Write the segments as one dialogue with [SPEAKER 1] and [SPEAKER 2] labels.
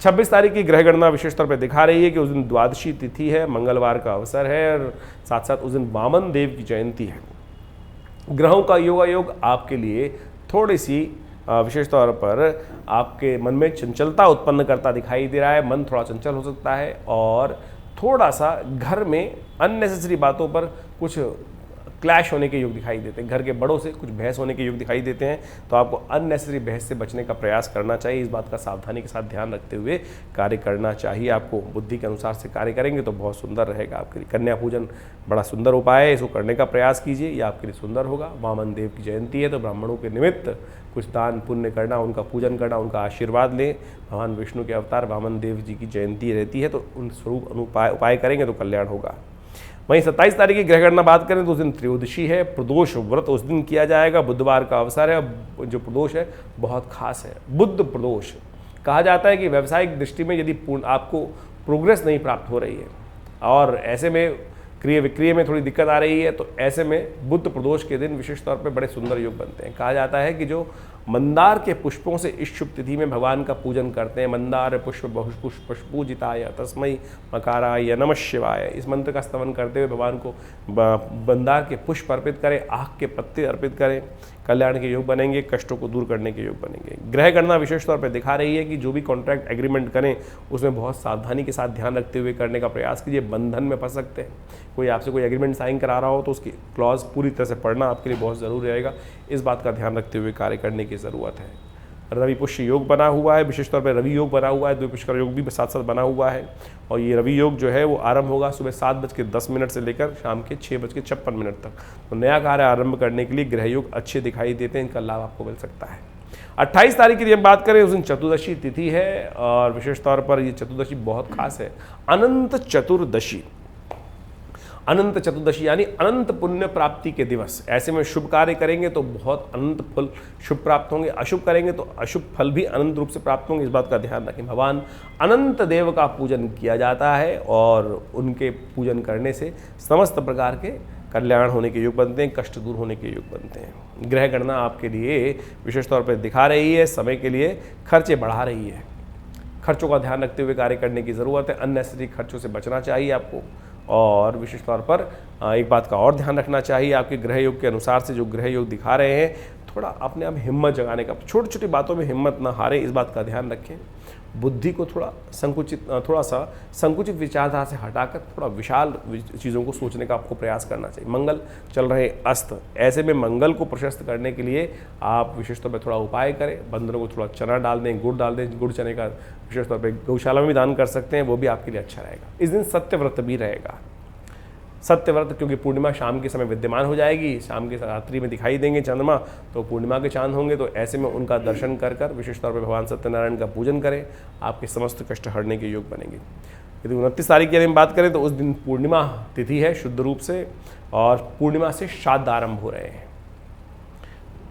[SPEAKER 1] 26 तारीख की ग्रह गणना विशेष तौर पर दिखा रही है कि उस दिन द्वादशी तिथि है, मंगलवार का अवसर है और साथ साथ उस दिन वामन देव की जयंती है। ग्रहों का योगायोग आपके लिए थोड़ी सी विशेष तौर पर आपके मन में चंचलता उत्पन्न करता दिखाई दे रहा है। मन थोड़ा चंचल हो सकता है और थोड़ा सा घर में अननेसेसरी बातों पर कुछ क्लैश होने के योग दिखाई देते हैं। घर के बड़ों से कुछ बहस होने के योग दिखाई देते हैं, तो आपको अननेसेसरी बहस से बचने का प्रयास करना चाहिए। इस बात का सावधानी के साथ ध्यान रखते हुए कार्य करना चाहिए। आपको बुद्धि के अनुसार से कार्य करेंगे तो बहुत सुंदर रहेगा आपके लिए। कन्या पूजन बड़ा सुंदर उपाय है, इसको करने का प्रयास कीजिए, यह आपके लिए सुंदर होगा। वामन देव की जयंती है तो ब्राह्मणों के निमित्त कुछ दान पुण्य करना, उनका पूजन करना, उनका आशीर्वाद लें। भगवान विष्णु के अवतार वामन देव जी की जयंती रहती है तो उन स्वरूप उपाय करेंगे तो कल्याण होगा। वहीं 27 तारीख की ग्रह गणना बात करें तो उस दिन त्रयोदशी है। प्रदोष व्रत उस दिन किया जाएगा, बुधवार का अवसर है। जो प्रदोष है बहुत खास है, बुध प्रदोष। कहा जाता है कि व्यावसायिक दृष्टि में यदि आपको प्रोग्रेस नहीं प्राप्त हो रही है और ऐसे में क्रिया विक्रिय में थोड़ी दिक्कत आ रही है, तो ऐसे में बुध प्रदोष के दिन विशेष तौर पर बड़े सुंदर योग बनते हैं। कहा जाता है कि जो मंदार के पुष्पों से इस शुभ तिथि में भगवान का पूजन करते हैं, मंदार पुष्प बहुपुष्प पुष्पूजिताय तस्मै मकाराय नमः शिवाय, इस मंत्र का स्तवन करते हुए भगवान को मंदार के पुष्प अर्पित करें, आँख के पत्ते अर्पित करें, कल्याण के योग बनेंगे, कष्टों को दूर करने के योग बनेंगे। ग्रह गणना विशेष तौर पर दिखा रही है कि जो भी कॉन्ट्रैक्ट एग्रीमेंट करें उसमें बहुत सावधानी के साथ ध्यान रखते हुए करने का प्रयास कीजिए। बंधन में फंस सकते हैं। कोई आपसे कोई एग्रीमेंट साइन करा रहा हो तो उसकी क्लॉज पूरी तरह से पढ़ना आपके लिए बहुत ज़रूरी रहेगा। इस बात का ध्यान रखते हुए कार्य करने की ज़रूरत है। रवि पुष्य योग बना हुआ है, विशेष तौर पर रवि योग बना हुआ है, द्विपुष्कर योग भी साथ साथ बना हुआ है और ये रवि योग जो है वो आरंभ होगा सुबह 7:10 से लेकर शाम के 6:56 तक। तो नया कार्य आरंभ करने के लिए ग्रह योग अच्छे दिखाई देते हैं, इनका लाभ आपको मिल सकता है। 28 तारीख की हम बात करें उस दिन चतुर्दशी तिथि है और विशेष तौर पर ये चतुर्दशी बहुत खास है। अनंत चतुर्दशी, अनंत चतुर्दशी यानी अनंत पुण्य प्राप्ति के दिवस। ऐसे में शुभ कार्य करेंगे तो बहुत अनंत फल शुभ प्राप्त होंगे, अशुभ करेंगे तो अशुभ फल भी अनंत रूप से प्राप्त होंगे। इस बात का ध्यान रखें। भगवान अनंत देव का पूजन किया जाता है और उनके पूजन करने से समस्त प्रकार के कल्याण होने के योग बनते हैं, कष्ट दूर होने के योग बनते हैं। ग्रह गणना आपके लिए विशेष तौर पर दिखा रही है समय के लिए खर्चे बढ़ा रही है। खर्चों का ध्यान रखते हुए कार्य करने की ज़रूरत है। अननेसेसरी खर्चों से बचना चाहिए आपको। और विशेष तौर पर एक बात का और ध्यान रखना चाहिए, आपके ग्रह योग के अनुसार से जो ग्रह योग दिखा रहे हैं, थोड़ा अपने आप हिम्मत जगाने का, छोटी छोटी बातों में हिम्मत ना हारें, इस बात का ध्यान रखें। बुद्धि को थोड़ा सा संकुचित विचारधारा से हटाकर थोड़ा विशाल चीज़ों को सोचने का आपको प्रयास करना चाहिए। मंगल चल रहे अस्त, ऐसे में मंगल को प्रशस्त करने के लिए आप विशेष तौर पर थोड़ा उपाय करें। बंदरों को थोड़ा चना डाल दें, गुड़ डाल दें। गुड़ चने का विशेष तौर पर गौशाला में भी दान कर सकते हैं, वो भी आपके लिए अच्छा रहेगा। इस दिन सत्यव्रत भी रहेगा। सत्यव्रत क्योंकि पूर्णिमा शाम के समय विद्यमान हो जाएगी, शाम के रात्रि में दिखाई देंगे चंद्रमा, तो पूर्णिमा के चांद होंगे, तो ऐसे में उनका दर्शन कर विशेष तौर पर भगवान सत्यनारायण का पूजन करें, आपके समस्त कष्ट हरने के योग बनेंगे। यदि 29 तारीख की हम बात करें तो उस दिन पूर्णिमा तिथि है शुद्ध रूप से और पूर्णिमा से श्राद्ध आरंभ हो रहे हैं।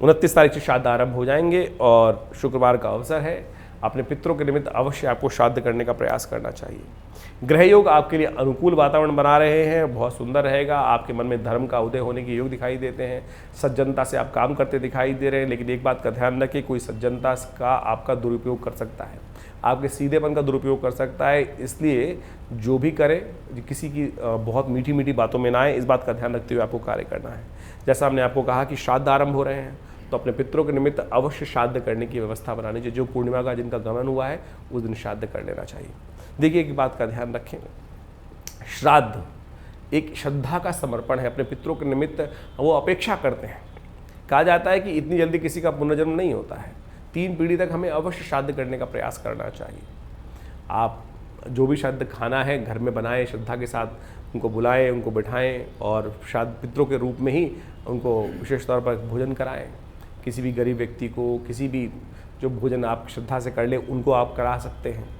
[SPEAKER 1] 29 तारीख से श्राद्ध आरंभ हो जाएंगे और शुक्रवार का अवसर है। अपने पितरों के निमित्त अवश्य आपको श्राद्ध करने का प्रयास करना चाहिए। ग्रह योग आपके लिए अनुकूल वातावरण बना रहे हैं, बहुत सुंदर रहेगा। आपके मन में धर्म का उदय होने के योग दिखाई देते हैं। सज्जनता से आप काम करते दिखाई दे रहे हैं, लेकिन एक बात का ध्यान रखें, कोई सज्जनता का आपका दुरुपयोग कर सकता है, आपके सीधेपन का दुरुपयोग कर सकता है। इसलिए जो भी करे किसी की बहुत मीठी मीठी बातों में ना आए, इस बात का ध्यान रखते हुए आपको कार्य करना है। जैसा हमने आपको कहा कि श्राद्ध आरंभ हो रहे हैं, तो अपने पितरों के निमित्त अवश्य श्राद्ध करने की व्यवस्था बनानी चाहिए। जो पूर्णिमा का जिनका गमन हुआ है उस दिन श्राद्ध कर लेना चाहिए। देखिए एक बात का ध्यान रखें, श्राद्ध एक श्रद्धा का समर्पण है। अपने पितरों के निमित्त वो अपेक्षा करते हैं। कहा जाता है कि इतनी जल्दी किसी का पुनर्जन्म नहीं होता है, 3 पीढ़ी तक हमें अवश्य श्राद्ध करने का प्रयास करना चाहिए। आप जो भी श्राद्ध खाना है घर में बनाएं, श्रद्धा के साथ उनको बुलाएं, उनको बिठाएं और श्राद्ध पितरों के रूप में ही उनको विशेष तौर पर भोजन कराएं। किसी भी गरीब व्यक्ति को, किसी भी जो भोजन आप श्रद्धा से कर ले उनको आप करा सकते हैं।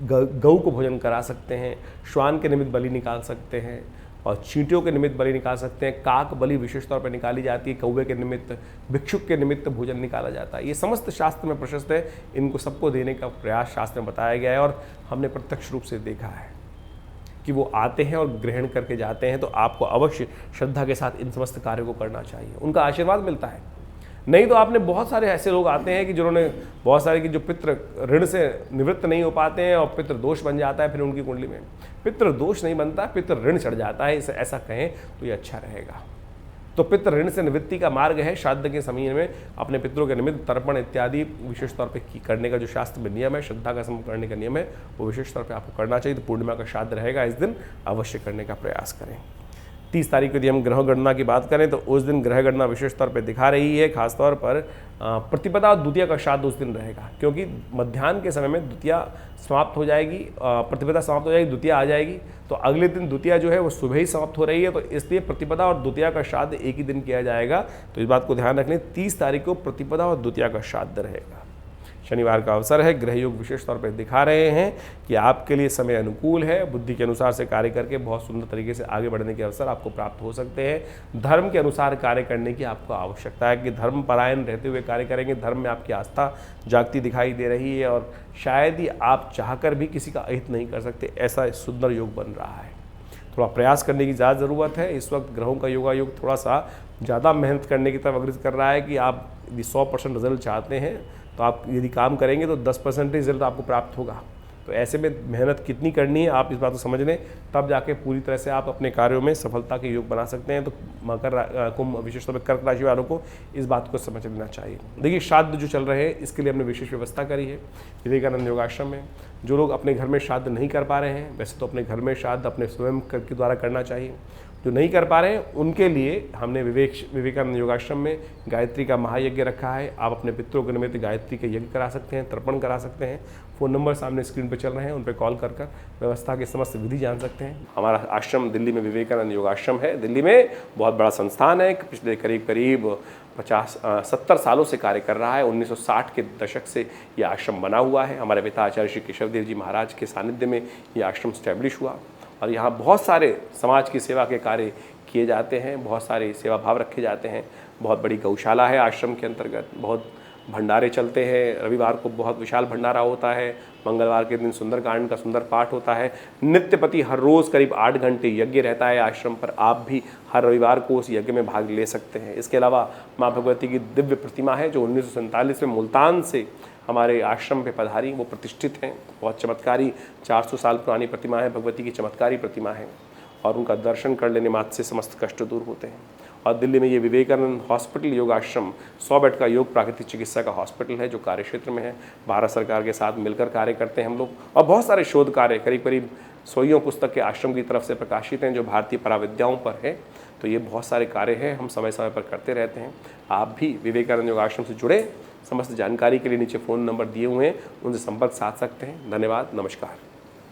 [SPEAKER 1] गऊ को भोजन करा सकते हैं, श्वान के निमित्त बलि निकाल सकते हैं और चींटियों के निमित्त बलि निकाल सकते हैं। काक बलि विशेष तौर पर निकाली जाती है, कौवे के निमित्त, भिक्षुक के निमित्त भोजन निकाला जाता है। ये समस्त शास्त्र में प्रशस्त है। इनको सबको देने का प्रयास शास्त्र में बताया गया है और हमने प्रत्यक्ष रूप से देखा है कि वो आते हैं और ग्रहण करके जाते हैं। तो आपको अवश्य श्रद्धा के साथ इन समस्त कार्यों को करना चाहिए, उनका आशीर्वाद मिलता है। नहीं तो आपने बहुत सारे ऐसे लोग आते हैं कि जिन्होंने बहुत सारे कि जो पितृ ऋण से निवृत्त नहीं हो पाते हैं और पितृ दोष बन जाता है फिर उनकी कुंडली में। पितृ दोष नहीं बनता, पितृ ऋण चढ़ जाता है, इसे ऐसा कहें तो ये अच्छा रहेगा। तो पितृ ऋण से निवृत्ति का मार्ग है श्राद्ध के समय में अपने पितरों के निमित्त तर्पण इत्यादि विशेष तौर पे करने का जो शास्त्र में नियम है, श्रद्धा का समूह करने का नियम है, वो विशेष तौर पे आपको करना चाहिए। तो पूर्णिमा का श्राद्ध रहेगा, इस दिन अवश्य करने का प्रयास करें। 30 तारीख को यदि हम ग्रह गणना की बात करें तो उस दिन ग्रह गणना विशेष तौर पे दिखा रही है, खासतौर पर प्रतिपदा और द्वितीया का श्राद्ध उस दिन रहेगा, क्योंकि मध्याह्न के समय में द्वितीया समाप्त हो जाएगी, प्रतिपदा समाप्त हो जाएगी, द्वितीया आ जाएगी। तो अगले दिन द्वितीया जो है वो सुबह ही समाप्त हो रही है, तो इसलिए प्रतिपदा और द्वितीया का श्राद्ध एक ही दिन किया जाएगा। तो इस बात को ध्यान रखने 30 तारीख को प्रतिपदा और द्वितीया का श्राद्ध रहेगा। शनिवार का अवसर है, ग्रह योग विशेष तौर पर दिखा रहे हैं कि आपके लिए समय अनुकूल है, बुद्धि के अनुसार से कार्य करके बहुत सुंदर तरीके से आगे बढ़ने के अवसर आपको प्राप्त हो सकते हैं। धर्म के अनुसार कार्य करने की आपको आवश्यकता है कि धर्म परायण रहते हुए कार्य करेंगे, धर्म में आपकी आस्था जागती दिखाई दे रही है और शायद ही आप चाहकर भी किसी का अहित नहीं कर सकते, ऐसा सुंदर योग बन रहा है। थोड़ा प्रयास करने की ज़्यादा ज़रूरत है। इस वक्त ग्रहों का योगायोग थोड़ा सा ज़्यादा मेहनत करने की तरफ अग्रसर कर रहा है कि आप यदि 100% रिजल्ट चाहते हैं तो आप यदि काम करेंगे तो 10% रिजल्ट आपको प्राप्त होगा। तो ऐसे में मेहनत कितनी करनी है आप इस बात को समझ लें, तब जाके पूरी तरह से आप अपने कार्यों में सफलता के योग बना सकते हैं। तो मकर कुंभ विशेष तौर पर कर्क राशि वालों को इस बात को समझ लेना चाहिए। देखिए श्राद्ध जो चल रहे हैं इसके लिए हमने विशेष व्यवस्था करी है विवेकानंद योगाश्रम में। जो लोग अपने घर में श्राद्ध नहीं कर पा रहे हैं, वैसे तो अपने घर में श्राद्ध अपने स्वयं के द्वारा करना चाहिए, जो नहीं कर पा रहे हैं उनके लिए हमने विवेकानंद योगाश्रम में गायत्री का महायज्ञ रखा है। आप अपने पितरों के निमित्त गायत्री के यज्ञ करा सकते हैं, तर्पण करा सकते हैं। फ़ोन नंबर सामने स्क्रीन पर चल रहे हैं, उन पर कॉल कर व्यवस्था की समस्त विधि जान सकते हैं। हमारा आश्रम दिल्ली में विवेकानंद योगाश्रम है, दिल्ली में बहुत बड़ा संस्थान है, पिछले करीब 70 सालों से कार्य कर रहा है। 1960 के दशक से ये आश्रम बना हुआ है। हमारे पिता आचार्य श्री केशवदेव जी महाराज के सानिध्य में ये आश्रम स्टैब्लिश हुआ और यहाँ बहुत सारे समाज की सेवा के कार्य किए जाते हैं, बहुत सारे सेवा भाव रखे जाते हैं। बहुत बड़ी गौशाला है आश्रम के अंतर्गत, बहुत भंडारे चलते हैं, रविवार को बहुत विशाल भंडारा होता है, मंगलवार के दिन सुंदरकांड का सुंदर पाठ होता है। नित्यपति हर रोज़ करीब 8 घंटे यज्ञ रहता है आश्रम पर, आप भी हर रविवार को उस यज्ञ में भाग ले सकते हैं। इसके अलावा माँ भगवती की दिव्य प्रतिमा है जो 1947 में मुल्तान से हमारे आश्रम पे पधारी, वो प्रतिष्ठित हैं। बहुत चमत्कारी 400 साल पुरानी प्रतिमा है, भगवती की चमत्कारी प्रतिमा है और उनका दर्शन कर लेने मात्र से समस्त कष्ट दूर होते हैं। और दिल्ली में ये विवेकानंद हॉस्पिटल योगाश्रम 100 बेड का योग प्राकृतिक चिकित्सा का हॉस्पिटल है जो कार्य क्षेत्र में है। भारत सरकार के साथ मिलकर कार्य करते हैं हम लोग और बहुत सारे शोध कार्य करीब 100 पुस्तक के आश्रम की तरफ से प्रकाशित हैं जो भारतीय पराविद्याओं पर है। तो ये बहुत सारे कार्य हैं, हम समय समय पर करते रहते हैं। आप भी विवेकानंद योगाश्रम से जुड़े, समस्त जानकारी के लिए नीचे फ़ोन नंबर दिए हुए हैं, उनसे संपर्क साध सकते हैं। धन्यवाद, नमस्कार।